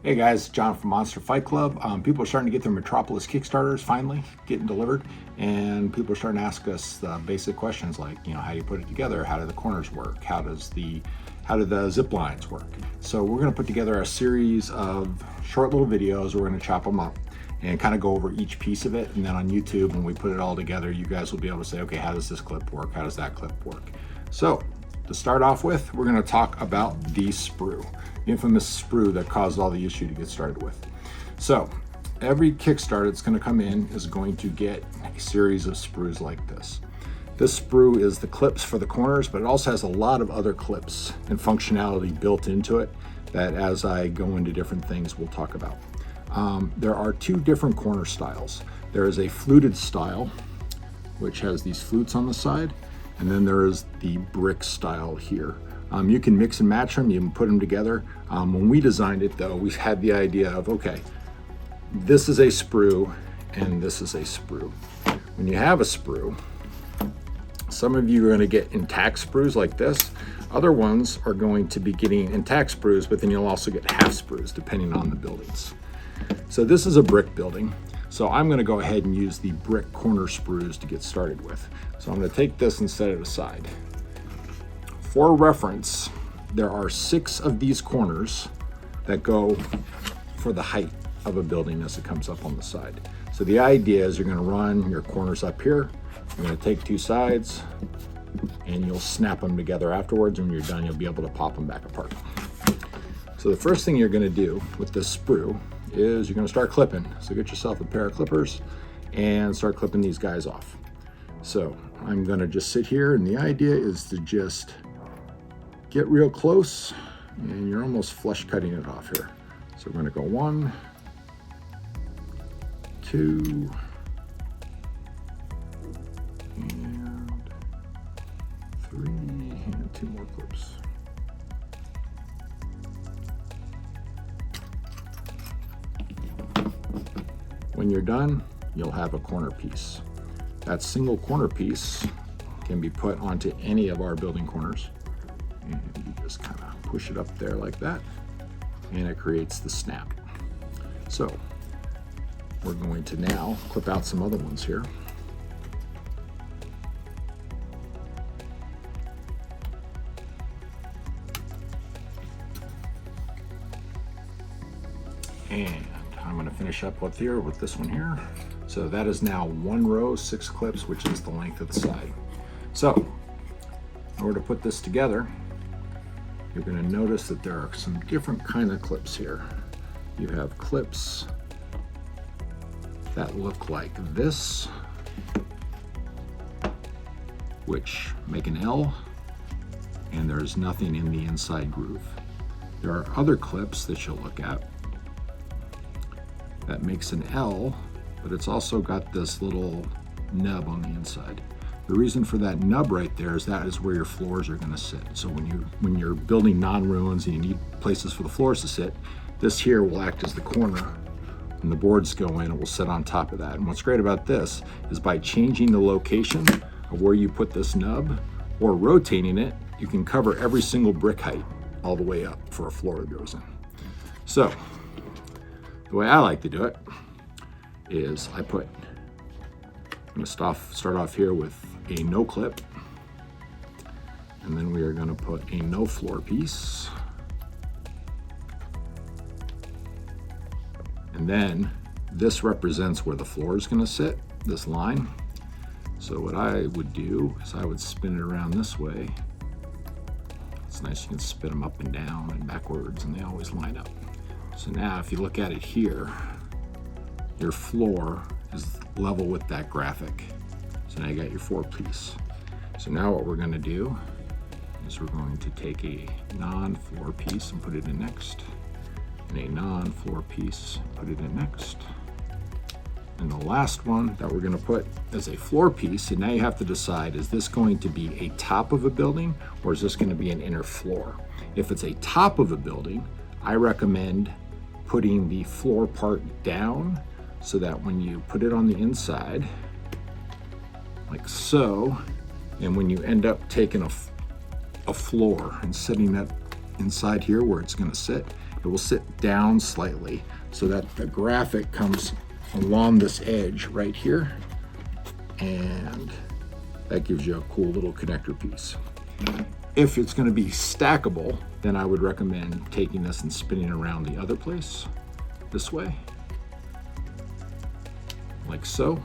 Hey guys, John from Monster Fight Club. People are starting to get their Metropolis Kickstarters finally getting delivered, and people are starting to ask us basic questions like, how do you put it together? How do the corners work? How do the zip lines work? So we're going to put together a series of short little videos. We're going to chop them up and kind of go over each piece of it, and then on YouTube, when we put it all together, you guys will be able to say, okay, how does this clip work? How does that clip work? So to start off with, we're going to talk about the sprue. The infamous sprue that caused all the issue to get started with. So every Kickstarter that's going to come in is going to get a series of sprues like this. This sprue is the clips for the corners, but it also has a lot of other clips and functionality built into it that, as I go into different things, we'll talk about. There are two different corner styles. There is a fluted style, which has these flutes on the side, and then there is the brick style here. You can mix and match them, you can put them together. When we designed it though, we had the idea of, okay, this is a sprue and this is a sprue. When you have a sprue, some of you are going to get intact sprues like this. Other ones are going to be getting intact sprues, but then you'll also get half sprues depending on the buildings. So this is a brick building. So I'm going to go ahead and use the brick corner sprues to get started with. So I'm going to take this and set it aside. For reference, there are 6 of these corners that go for the height of a building as it comes up on the side. So the idea is you're going to run your corners up here. You're going to take 2 sides and you'll snap them together afterwards. And when you're done, you'll be able to pop them back apart. So the first thing you're going to do with this sprue is you're going to start clipping. So get yourself a pair of clippers and start clipping these guys off. So I'm going to just sit here, and the idea is to just get real close, and you're almost flush cutting it off here. So we're going to go 1, 2, and 3, and 2 more clips. When you're done, you'll have a corner piece. That single corner piece can be put onto any of our building corners. And you just kind of push it up there like that, and it creates the snap. So we're going to now clip out some other ones here. And I'm going to finish up with this one here. So that is now 1 row, 6 clips, which is the length of the side. So in order to put this together, you're going to notice that there are some different kind of clips here. You have clips that look like this, which make an L, and there's nothing in the inside groove. There are other clips that you'll look at that makes an L, but it's also got this little nub on the inside. The reason for that nub right there is that is where your floors are going to sit. So when you're building non-ruins and you need places for the floors to sit, this here will act as the corner. When the boards go in, it will sit on top of that. And what's great about this is by changing the location of where you put this nub or rotating it, you can cover every single brick height all the way up for a floor that goes in. So the way I like to do it is I'm going to start off here with a no clip, and then we are going to put a no floor piece, and then this represents where the floor is going to sit, this line. So what I would do is I would spin it around this way. It's nice, you can spin them up and down and backwards, and they always line up. So now if you look at it here, your floor is level with that graphic. So now you got your 4 piece. So now what we're going to do is we're going to take a non-floor piece and put it in next, and a non-floor piece, put it in next. And the last one that we're going to put as a floor piece, and now you have to decide, is this going to be a top of a building or is this going to be an inner floor? If it's a top of a building, I recommend putting the floor part down so that when you put it on the inside, like so, and when you end up taking a floor and setting that inside here where it's going to sit, it will sit down slightly so that the graphic comes along this edge right here, and that gives you a cool little connector piece. If it's going to be stackable, then I would recommend taking this and spinning around the other place this way, like so.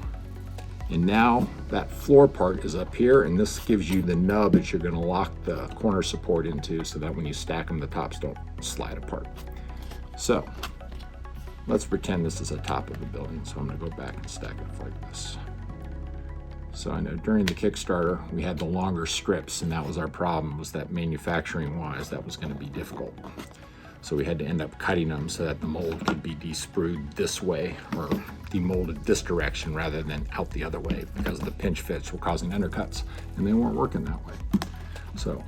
And now that floor part is up here, and this gives you the nub that you're going to lock the corner support into so that when you stack them, the tops don't slide apart. So let's pretend this is the top of the building. So I'm going to go back and stack it like this. So I know during the Kickstarter, we had the longer strips, and that was our problem, was that manufacturing wise, that was going to be difficult. So we had to end up cutting them so that the mold could be de-sprued this way, or demolded this direction rather than out the other way, because the pinch fits were causing undercuts and they weren't working that way. So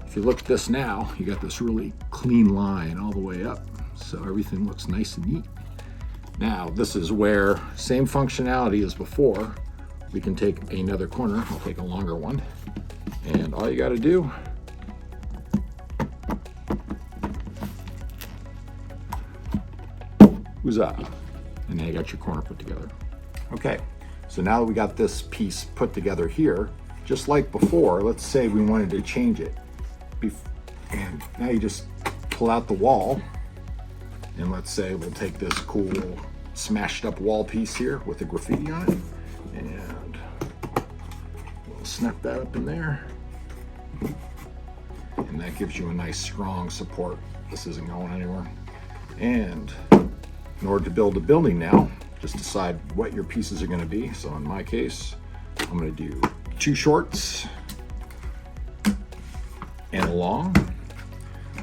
if you look at this now, you got this really clean line all the way up. So everything looks nice and neat. Now this is where, same functionality as before, we can take another corner. I'll take a longer one. And all you got to do huzzah, and then you got your corner put together. Okay, so now that we got this piece put together here, just like before, let's say we wanted to change it. And now you just pull out the wall, and let's say we'll take this cool smashed up wall piece here with the graffiti on it, and we'll snap that up in there. And that gives you a nice strong support. This isn't going anywhere. And in order to build a building now, just decide what your pieces are going to be. So in my case, I'm going to do 2 shorts and a long.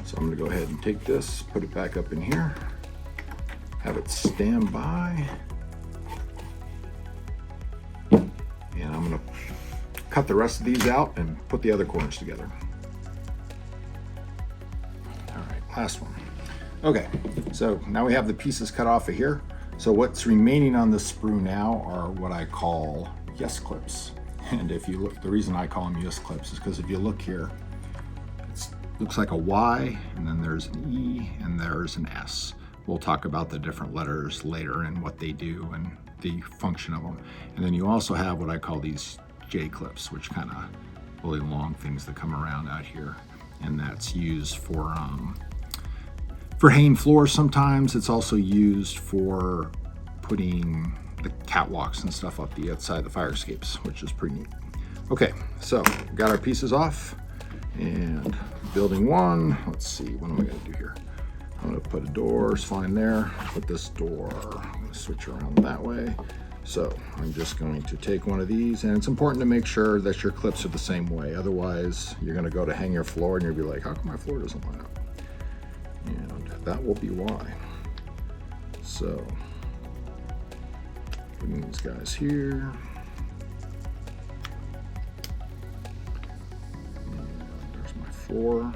So I'm going to go ahead and take this, put it back up in here, have it stand by, and I'm going to cut the rest of these out and put the other corners together. All right, last one. Okay, so now we have the pieces cut off of here. So what's remaining on the sprue now are what I call yes clips. And if you look, the reason I call them yes clips is because if you look here, it looks like a Y, and then there's an E, and there's an S. We'll talk about the different letters later and what they do and the function of them. And then you also have what I call these J clips, which kind of really long things that come around out here. And that's used for hanging floors sometimes. It's also used for putting the catwalks and stuff up the outside of the fire escapes, which is pretty neat. Okay, so we got our pieces off, and building one, let's see, what am I gonna do here? I'm gonna put a door, it's fine there. Put this door, I'm gonna switch around that way. So I'm just going to take one of these, and it's important to make sure that your clips are the same way. Otherwise, you're gonna go to hang your floor and you'll be like, how come my floor doesn't line up? And that will be why. So, putting these guys here. And there's my floor.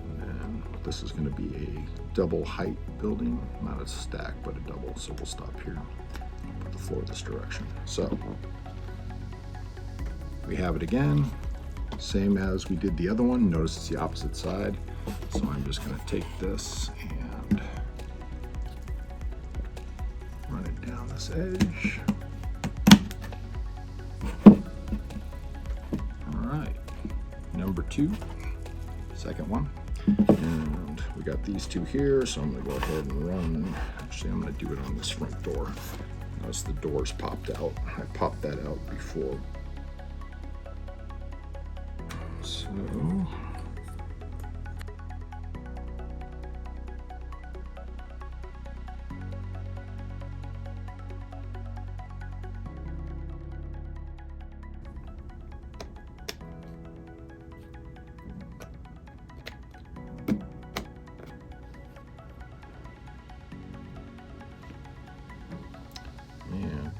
And then this is going to be a double height building, not a stack, but a double. So we'll stop here. Put the floor this direction. So, we have it again. Same as we did the other one. Notice it's the opposite side. So I'm just going to take this and run it down this edge. All right, number 2, second one. And we got these 2 here, so I'm going to go ahead and run. Actually, I'm going to do it on this front door. Notice the doors popped out. I popped that out before. So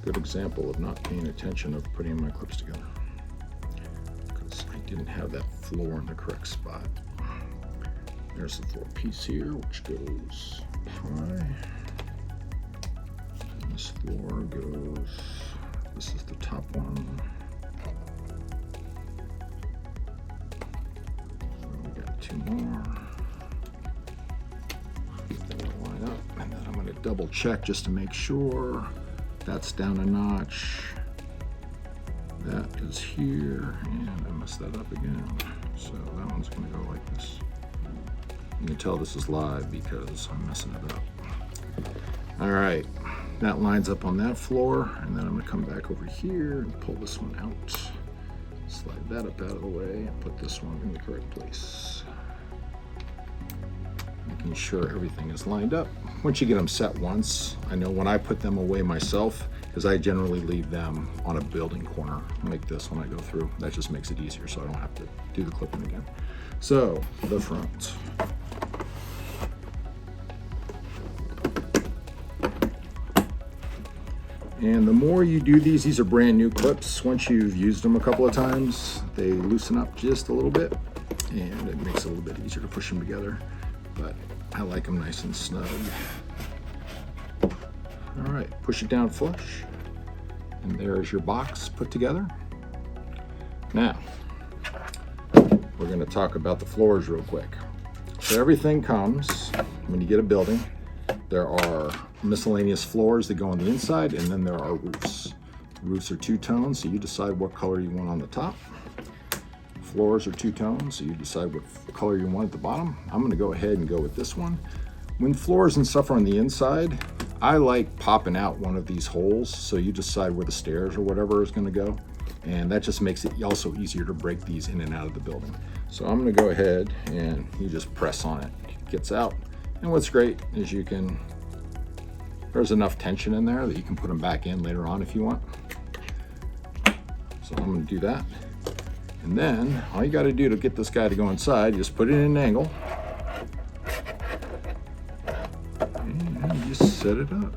good example of not paying attention of putting my clips together, because I didn't have that floor in the correct spot. There's the floor piece here, which goes high. And this floor goes, this is the top one. And we got 2 more. double check just to make sure. That's down a notch. That is here, and I messed that up again. So that one's gonna go like this. You can tell this is live because I'm messing it up. All right, that lines up on that floor, and then I'm gonna come back over here and pull this one out. Slide that up out of the way and put this one in the correct place. Making sure everything is lined up. Once you get them set once, I know when I put them away myself, because I generally leave them on a building corner like this when I go through. That just makes it easier so I don't have to do the clipping again. So, the front. And the more you do these are brand new clips. Once you've used them a couple of times, they loosen up just a little bit, and it makes it a little bit easier to push them together. But I like them nice and snug. All right, push it down flush, and there's your box put together. Now, we're gonna talk about the floors real quick. So everything comes, when you get a building, there are miscellaneous floors that go on the inside, and then there are roofs. Roofs are two-tone, so you decide what color you want on the top. Floors are two-tone, so you decide what color you want at the bottom. I'm gonna go ahead and go with this one. When floors and stuff are on the inside, I like popping out one of these holes, so you decide where the stairs or whatever is gonna go. And that just makes it also easier to break these in and out of the building. So I'm gonna go ahead and you just press on it. It gets out. And what's great is there's enough tension in there that you can put them back in later on if you want. So I'm gonna do that. And then all you gotta do to get this guy to go inside, just put it in an angle. And you just set it up.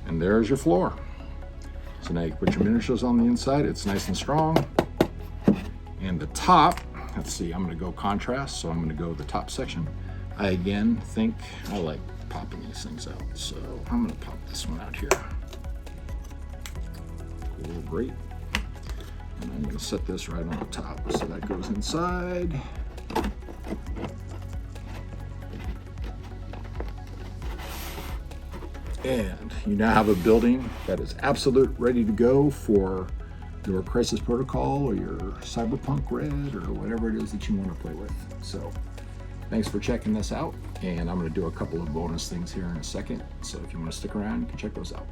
And there's your floor. So now you can put your miniatures on the inside. It's nice and strong. And the top, let's see, I'm gonna go contrast, so I'm gonna go the top section. I again think I like popping these things out. So I'm gonna pop this one out here. Cool, great. And I'm gonna set this right on the top so that goes inside. And you now have a building that is absolute ready to go for your Crisis Protocol or your Cyberpunk Red or whatever it is that you want to play with. So thanks for checking this out, and I'm going to do a couple of bonus things here in a second. So if you want to stick around, you can check those out.